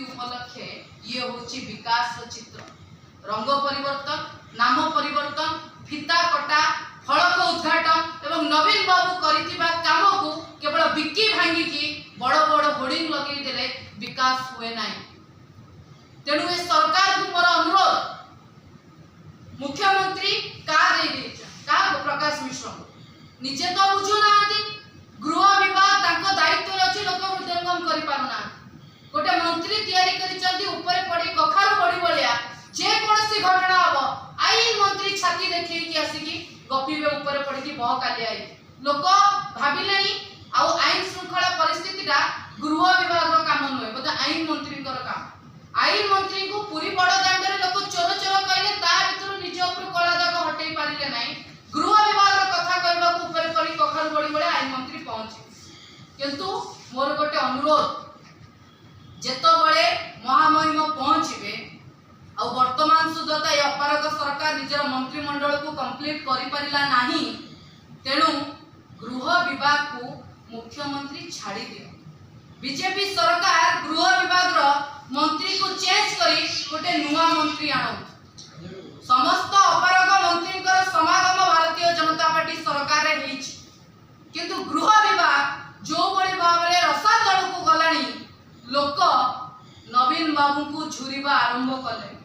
उपलक्षे ये होची विकास चित्र रंग परिवर्तन नाम परिवर्तन फिता कटा फलक उद्घाटन एवं नवीन बाबू करिथिबा काम को केवल बिक्की भांगी की बड़ बड़ होर्डिंग लगे देले विकास हुए नाही। तेणु ए सरकार को मोर अनुरोध मुख्यमंत्री का प्रकाश मिश्र निजे तो बुझु नांती गृह विभाग ताको दायित्व अछि लोक हृदयंगम करि पारु ना गोटे मंत्री तैयारी करि चंदी ऊपर पड़ी कखार पड़ी बलिया जे कोनसी घटना हबो आईन मंत्री छाती देखै कि आसी कि गपीबे ऊपर पड़ी कि बह काली आई लोक भाबिलेनी आ आईन श्रृंखला परिस्थितिटा गृह विभाग रो काम नय बोले आईन मंत्री कर काम आईन मंत्री को पूरी बड़ दांडरे लोक चोर चोर कहले ता भितर निज ऊपर कला दाग हटै पारिले नाही गृह विभाग रो कथा कहबा को ऊपर पड़ी कखार बड़ी बळे आईन मंत्री पहुंचे किंतु मोर गोटे अनुरोध जेतो बळे महामहिम पहुंचबे आ वर्तमान सुद्धा ए अपारग सरकार निजर मंत्रिमंडल को कंप्लीट करि परिला नाही तेणु गृह विभाग को मुख्यमंत्री छाड़ी दियो बीजेपी सरकार गृह विभाग रो मंत्री को चेंज करी गोटे नुवा मंत्री आनो समस्त अपारग मंत्री कर समागम भारतीय जनता पार्टी सरकार रे हेछि किंतु गृह विभाग जो बड़ी भाबरे रसा तळ को गलानी लोक नवीन बाबू को झुरीबा आरंभ कले।